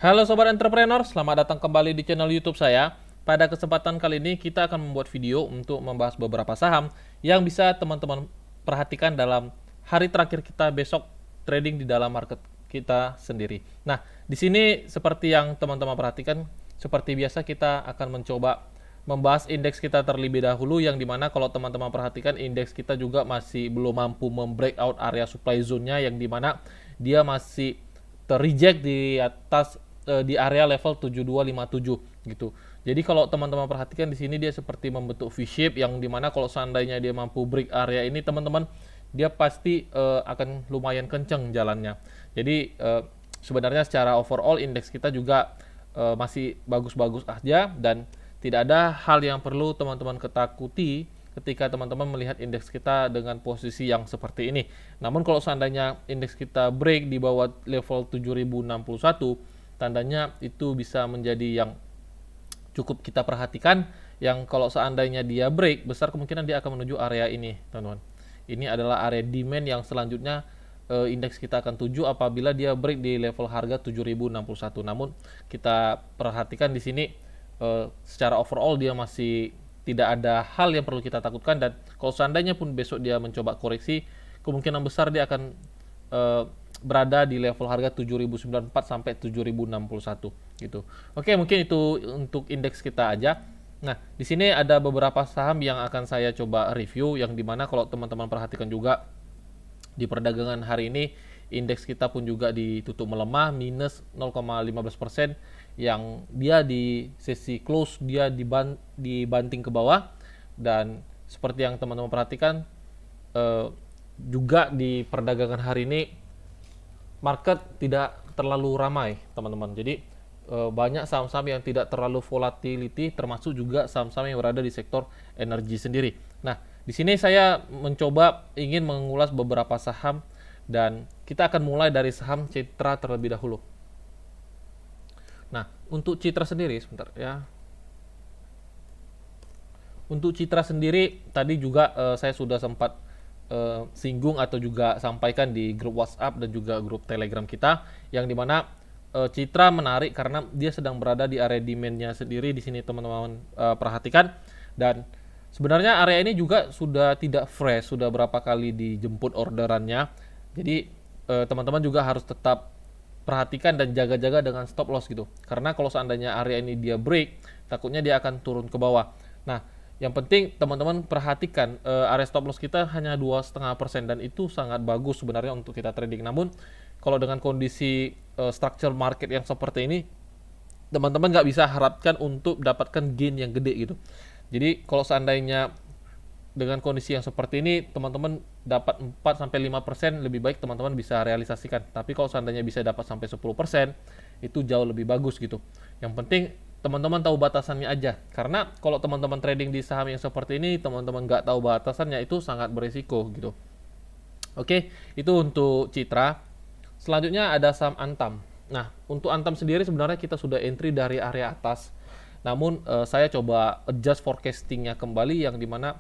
Halo Sobat Entrepreneur, selamat datang kembali di channel YouTube saya. Pada kesempatan kali ini kita akan membuat video untuk membahas beberapa saham yang bisa teman-teman perhatikan dalam hari terakhir kita besok trading di dalam market kita sendiri. Nah, di sini seperti yang teman-teman perhatikan, seperti biasa kita akan mencoba membahas indeks kita terlebih dahulu, yang dimana kalau teman-teman perhatikan indeks kita juga masih belum mampu membreakout area supply zone-nya, yang dimana dia masih terreject di atas di area level 7257 gitu. Jadi kalau teman-teman perhatikan di sini dia seperti membentuk V-shape, yang dimana kalau seandainya dia mampu break area ini teman-teman, dia pasti akan lumayan kenceng jalannya. Jadi sebenarnya secara overall indeks kita juga masih bagus-bagus aja, dan tidak ada hal yang perlu teman-teman ketakuti ketika teman-teman melihat indeks kita dengan posisi yang seperti ini. Namun kalau seandainya indeks kita break di bawah level 7061, tandanya itu bisa menjadi yang cukup kita perhatikan, yang kalau seandainya dia break, besar kemungkinan dia akan menuju area ini, teman-teman. Ini adalah area demand yang selanjutnya indeks kita akan tuju apabila dia break di level harga 7061. Namun kita perhatikan di sini secara overall dia masih tidak ada hal yang perlu kita takutkan, dan kalau seandainya pun besok dia mencoba koreksi, kemungkinan besar dia akan berada di level harga 7094 sampai 7061 gitu. Oke, mungkin itu untuk indeks kita aja. Nah, di sini ada beberapa saham yang akan saya coba review, yang dimana kalau teman-teman perhatikan juga di perdagangan hari ini indeks kita pun juga ditutup melemah minus 0,15%, yang dia di sesi close dia dibanting ke bawah, dan seperti yang teman-teman perhatikan juga di perdagangan hari ini market tidak terlalu ramai, teman-teman. Jadi banyak saham-saham yang tidak terlalu volatility, termasuk juga saham-saham yang berada di sektor energi sendiri. Nah, di sini saya mencoba ingin mengulas beberapa saham, dan kita akan mulai dari saham Citra terlebih dahulu. Nah, untuk Citra sendiri sebentar ya. Untuk Citra sendiri tadi juga saya sudah sempat singgung atau juga sampaikan di grup WhatsApp dan juga grup Telegram kita, yang dimana Citra menarik karena dia sedang berada di area demand-nya sendiri. Di sini teman-teman perhatikan, dan sebenarnya area ini juga sudah tidak fresh, sudah berapa kali dijemput orderannya. Jadi teman-teman juga harus tetap perhatikan dan jaga-jaga dengan stop loss gitu. Karena kalau seandainya area ini dia break, takutnya dia akan turun ke bawah. Nah, yang penting teman-teman perhatikan area stop loss kita hanya 2,5%, dan itu sangat bagus sebenarnya untuk kita trading. Namun kalau dengan kondisi structure market yang seperti ini, teman-teman nggak bisa harapkan untuk dapatkan gain yang gede gitu. Jadi kalau seandainya dengan kondisi yang seperti ini teman-teman dapat 4-5%, lebih baik teman-teman bisa realisasikan. Tapi kalau seandainya bisa dapat sampai 10%, itu jauh lebih bagus gitu. Yang penting teman-teman tahu batasannya aja, karena kalau teman-teman trading di saham yang seperti ini teman-teman nggak tahu batasannya, itu sangat berisiko gitu. Oke, itu untuk Citra. Selanjutnya ada saham Antam. Nah, untuk Antam sendiri sebenarnya kita sudah entry dari area atas, namun saya coba adjust forecastingnya kembali, yang dimana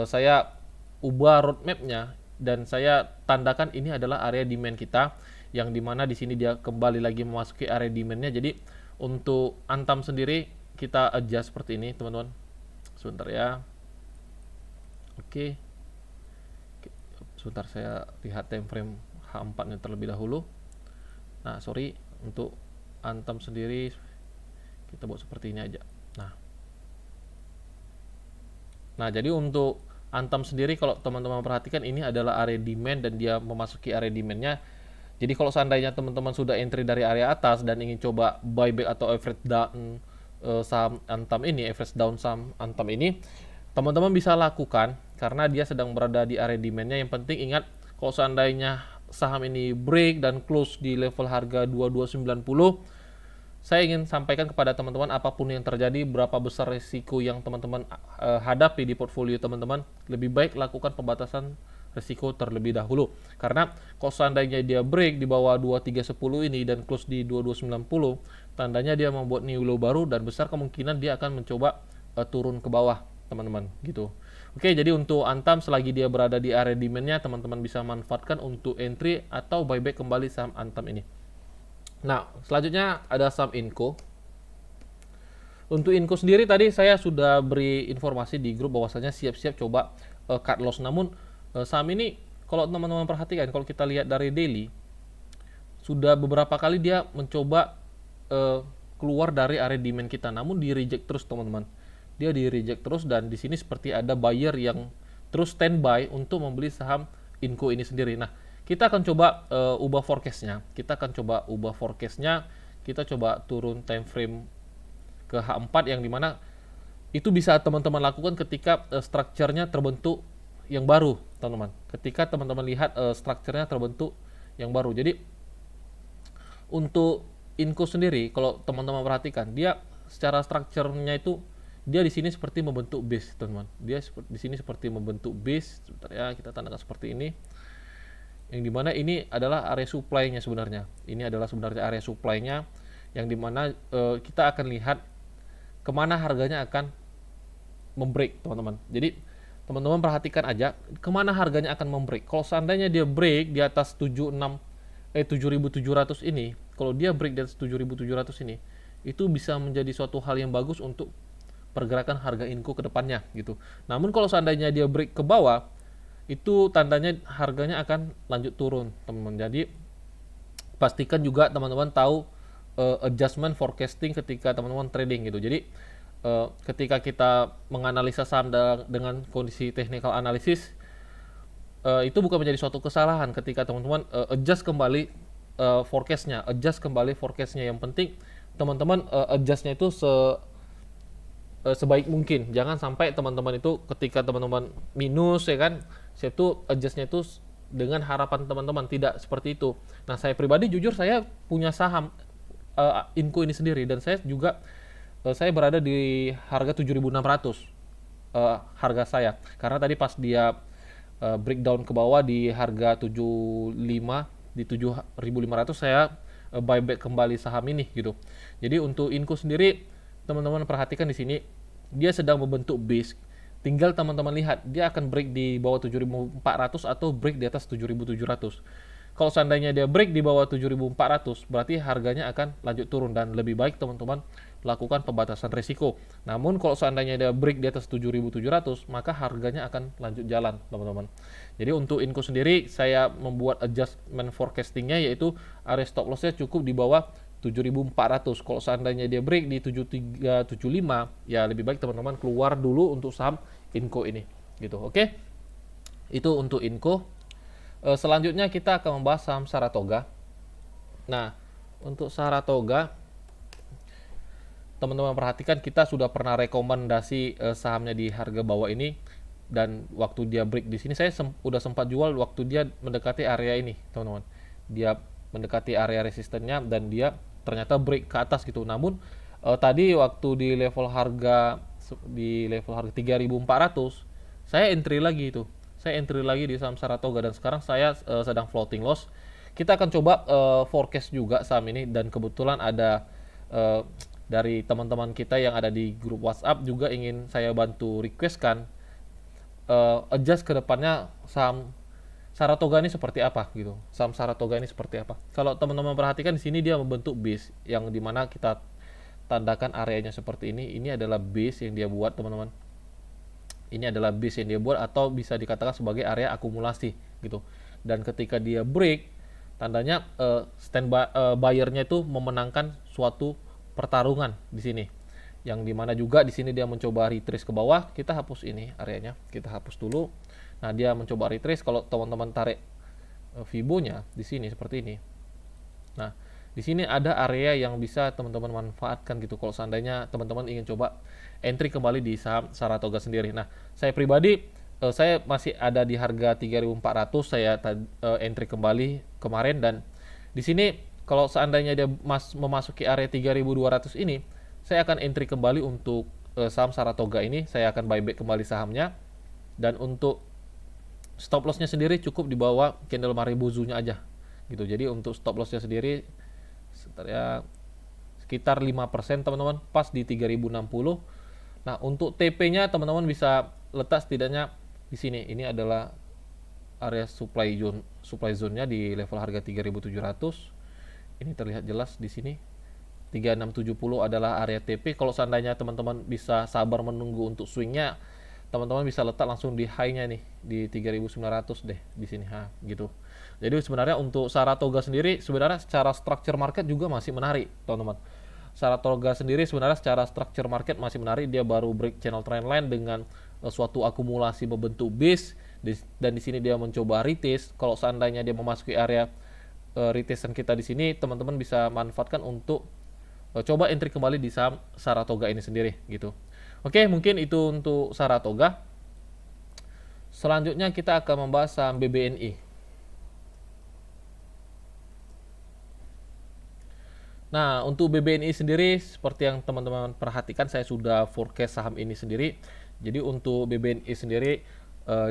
saya ubah roadmapnya dan saya tandakan ini adalah area demand kita, yang dimana di sini dia kembali lagi memasuki area demandnya. Jadi untuk Antam sendiri kita adjust seperti ini, teman-teman. Sebentar ya. Oke. Sebentar saya lihat time frame H4-nya terlebih dahulu. Nah, sorry, untuk Antam sendiri kita buat seperti ini aja. Nah, jadi untuk Antam sendiri kalau teman-teman perhatikan ini adalah area demand dan dia memasuki area demand-nya. Jadi kalau seandainya teman-teman sudah entry dari area atas dan ingin coba buyback atau average down saham Antam ini, average down saham Antam ini, teman-teman bisa lakukan karena dia sedang berada di area demand-nya. Yang penting ingat, kalau seandainya saham ini break dan close di level harga 2290, saya ingin sampaikan kepada teman-teman, apapun yang terjadi, berapa besar risiko yang teman-teman hadapi di portfolio teman-teman, lebih baik lakukan pembatasan risiko terlebih dahulu. Karena kalau seandainya dia break di bawah 2310 ini dan close di 2290, tandanya dia membuat new low baru, dan besar kemungkinan dia akan mencoba turun ke bawah, teman-teman, gitu. Oke, jadi untuk Antam selagi dia berada di area demand-nya, teman-teman bisa manfaatkan untuk entry atau buyback kembali saham Antam ini. Nah, selanjutnya ada saham Inco. Untuk Inco sendiri tadi saya sudah beri informasi di grup bahwasanya siap-siap coba cut loss. Namun saham ini kalau teman-teman perhatikan, kalau kita lihat dari daily, sudah beberapa kali dia mencoba eh, keluar dari area demand kita, namun di reject terus teman-teman. Dia di reject terus dan di sini seperti ada buyer yang terus standby untuk membeli saham Inco ini sendiri. Nah, kita akan coba ubah forecastnya. Kita coba turun time frame ke H4 yang dimana itu bisa teman-teman lakukan ketika strukturnya terbentuk yang baru, teman-teman. Ketika teman-teman lihat strukturnya terbentuk yang baru. Jadi untuk Inco sendiri, kalau teman-teman perhatikan, dia secara strukturnya itu dia di sini seperti membentuk base, teman-teman. Dia di sini seperti membentuk base. Sebentar ya, kita tandakan seperti ini. Yang dimana ini adalah area supply-nya sebenarnya. Ini adalah sebenarnya area supply-nya yang dimana kita akan lihat kemana harganya akan membreak, teman-teman. Jadi teman-teman perhatikan aja kemana harganya akan membreak. Kalau seandainya dia break di atas 7.700 ini, kalau dia break di atas 7.700 ini, itu bisa menjadi suatu hal yang bagus untuk pergerakan harga Inco ke depannya gitu. Namun kalau seandainya dia break ke bawah, itu tandanya harganya akan lanjut turun, teman-teman. Jadi pastikan juga teman-teman tahu adjustment forecasting ketika teman-teman trading gitu. Jadi ketika kita menganalisa saham dengan kondisi technical analysis, itu bukan menjadi suatu kesalahan ketika teman-teman adjust kembali forecastnya. Yang penting teman-teman adjustnya itu sebaik mungkin. Jangan sampai teman-teman itu ketika teman-teman minus ya kan, saya tuh adjustnya itu dengan harapan teman-teman, tidak seperti itu. Nah, saya pribadi jujur saya punya saham Inco ini sendiri dan saya juga saya berada di harga 7.600 harga saya. Karena tadi pas dia breakdown ke bawah di harga 75 di 7.500 saya buyback kembali saham ini gitu. Jadi untuk Inco sendiri teman-teman perhatikan di sini dia sedang membentuk base. Tinggal teman-teman lihat dia akan break di bawah 7.400 atau break di atas 7.700. Kalau seandainya dia break di bawah 7.400, berarti harganya akan lanjut turun dan lebih baik teman-teman lakukan pembatasan risiko. Namun kalau seandainya dia break di atas 7.700, maka harganya akan lanjut jalan, teman-teman. Jadi untuk Inco sendiri saya membuat adjustment forecastingnya, yaitu area stop lossnya cukup di bawah 7.400. Kalau seandainya dia break di 7.375, ya lebih baik teman-teman keluar dulu untuk saham Inco ini gitu. Oke, itu untuk Inco. Selanjutnya kita akan membahas saham Saratoga. Nah, untuk Saratoga, teman-teman perhatikan kita sudah pernah rekomendasi sahamnya di harga bawah ini, dan waktu dia break di sini saya udah sempat jual waktu dia mendekati area ini, teman-teman. Dia mendekati area resistennya dan dia ternyata break ke atas gitu. Namun tadi waktu di level harga 3.400 saya entry lagi itu. Saya entry lagi di saham Saratoga dan sekarang saya sedang floating loss. Kita akan coba forecast juga saham ini, dan kebetulan ada dari teman-teman kita yang ada di grup WhatsApp juga ingin saya bantu requestkan adjust ke depannya saham Saratoga ini seperti apa gitu. Saham Saratoga ini seperti apa? Kalau teman-teman perhatikan di sini dia membentuk base yang dimana kita tandakan areanya seperti ini. Ini adalah base yang dia buat, teman-teman. Ini adalah base yang dia buat atau bisa dikatakan sebagai area akumulasi gitu. Dan ketika dia break, tandanya standby buyernya itu memenangkan suatu pertarungan di sini. Yang dimana juga di sini dia mencoba retrace ke bawah. Kita hapus ini areanya, kita hapus dulu. Nah, dia mencoba retrace. Kalau teman-teman tarik Fibo-nya di sini seperti ini. Nah, di sini ada area yang bisa teman-teman manfaatkan gitu kalau seandainya teman-teman ingin coba entry kembali di saham Saratoga sendiri. Nah, saya pribadi saya masih ada di harga 3.400, saya entry kembali kemarin, dan di sini kalau seandainya dia memasuki area 3.200 ini, saya akan entry kembali untuk saham Saratoga ini, saya akan buyback kembali sahamnya. Dan untuk stop lossnya sendiri cukup di bawah candle Maribozu-nya aja gitu. Jadi untuk stop lossnya sendiri sekitar 5% teman-teman, pas di 3060. Nah, untuk TP-nya teman-teman bisa letak setidaknya di sini. Ini adalah area supply zone-nya di level harga 3700. Ini terlihat jelas di sini 3670 adalah area TP. Kalau seandainya teman-teman bisa sabar menunggu untuk swingnya, teman-teman bisa letak langsung di high-nya nih di 3900 deh di sini gitu. Jadi sebenarnya untuk Saratoga sendiri sebenarnya secara structure market juga masih menarik, teman-teman. Saratoga sendiri sebenarnya secara structure market masih menarik, dia baru break channel trendline dengan suatu akumulasi membentuk base dan di sini dia mencoba retest. Kalau seandainya dia memasuki area retestan kita di sini, teman-teman bisa manfaatkan untuk coba entry kembali di saham Saratoga ini sendiri gitu. Oke, mungkin itu untuk Saratoga. Selanjutnya kita akan membahas saham BBNI. Nah, untuk BBNI sendiri seperti yang teman-teman perhatikan, saya sudah forecast saham ini sendiri. Jadi untuk BBNI sendiri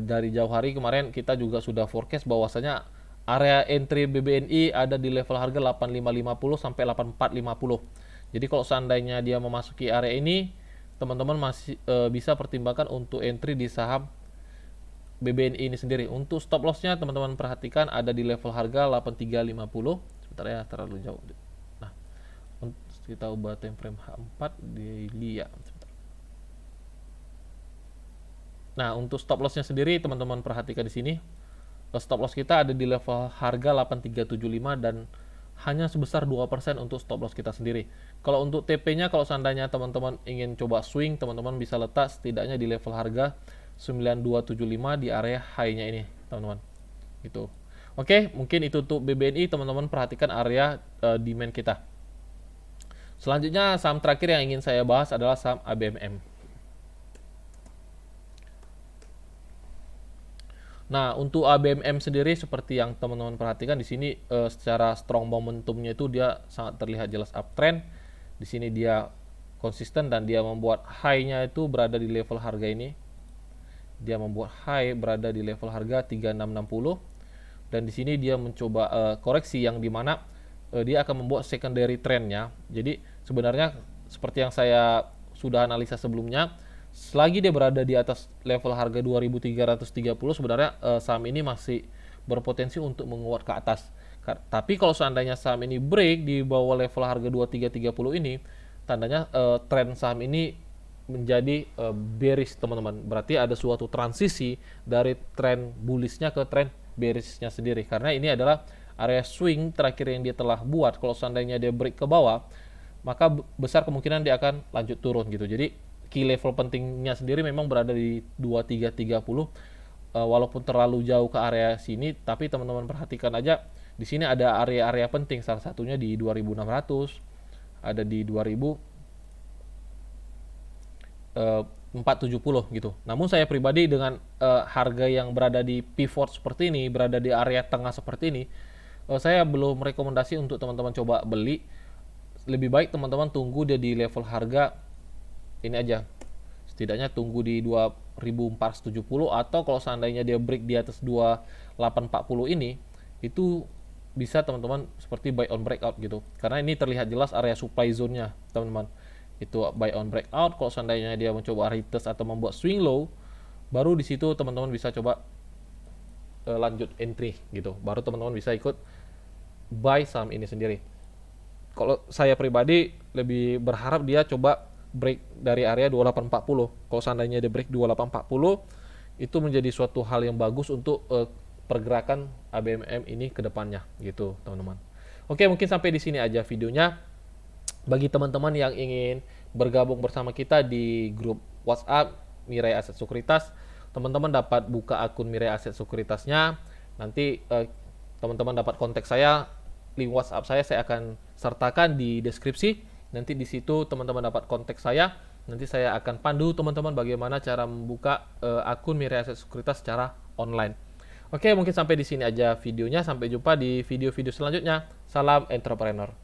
dari jauh hari kemarin kita juga sudah forecast bahwasanya area entry BBNI ada di level harga 8550 sampai 8450. Jadi kalau seandainya dia memasuki area ini, teman-teman masih bisa pertimbangkan untuk entry di saham BBNI ini sendiri. Untuk stop lossnya teman-teman perhatikan ada di level harga 8350. Sebentar ya, terlalu jauh. Nah, kita ubah time frame H4 daily ya. Nah, untuk stop lossnya sendiri teman-teman perhatikan di sini. Stop loss kita ada di level harga 8375 dan hanya sebesar 2% untuk stop loss kita sendiri. Kalau untuk TP-nya, kalau seandainya teman-teman ingin coba swing, teman-teman bisa letak setidaknya di level harga 9275 di area high-nya ini, teman-teman. Gitu. Oke, mungkin itu untuk BBNI, teman-teman perhatikan area demand kita. Selanjutnya saham terakhir yang ingin saya bahas adalah saham ABMM. Nah, untuk ABMM sendiri seperti yang teman-teman perhatikan di sini secara strong momentumnya itu dia sangat terlihat jelas uptrend. Di sini dia konsisten dan dia membuat high-nya itu berada di level harga ini. Dia membuat high berada di level harga 3660 dan di sini dia mencoba koreksi yang dimana dia akan membuat secondary trend-nya. Jadi sebenarnya seperti yang saya sudah analisa sebelumnya, selagi dia berada di atas level harga 2330 sebenarnya saham ini masih berpotensi untuk menguat ke atas. Tapi kalau seandainya saham ini break di bawah level harga 2330 ini, tandanya tren saham ini menjadi bearish, teman-teman. Berarti ada suatu transisi dari tren bullishnya ke tren bearishnya sendiri. Karena ini adalah area swing terakhir yang dia telah buat. Kalau seandainya dia break ke bawah, maka besar kemungkinan dia akan lanjut turun gitu. Jadi key level pentingnya sendiri memang berada di 2330. Walaupun terlalu jauh ke area sini, tapi teman-teman perhatikan aja di sini ada area-area penting, salah satunya di 2600, ada di 2470 gitu. Namun saya pribadi dengan harga yang berada di pivot seperti ini, berada di area tengah seperti ini, saya belum rekomendasi untuk teman-teman coba beli. Lebih baik teman-teman tunggu dia di level harga ini aja, setidaknya tunggu di 2470, atau kalau seandainya dia break di atas 2840 ini, itu bisa teman-teman seperti buy on breakout gitu, karena ini terlihat jelas area supply zone-nya, teman-teman. Itu buy on breakout. Kalau seandainya dia mencoba retest atau membuat swing low, baru di situ teman-teman bisa coba lanjut entry gitu, baru teman-teman bisa ikut buy saham ini sendiri. Kalau saya pribadi lebih berharap dia coba break dari area 2840. Kalau seandainya dia break 2840, itu menjadi suatu hal yang bagus untuk pergerakan ABMM ini ke depannya gitu, teman-teman. Oke, mungkin sampai di sini aja videonya. Bagi teman-teman yang ingin bergabung bersama kita di grup WhatsApp Mirai Aset Sekuritas, teman-teman dapat buka akun Mirai Aset Sekuritasnya. Nanti teman-teman dapat kontak saya, link WhatsApp saya akan sertakan di deskripsi. Nanti di situ teman-teman dapat kontak saya. Nanti saya akan pandu teman-teman bagaimana cara membuka akun Mirai Aset Sekuritas secara online. Oke, mungkin sampai di sini aja videonya. Sampai jumpa di video-video selanjutnya. Salam entrepreneur.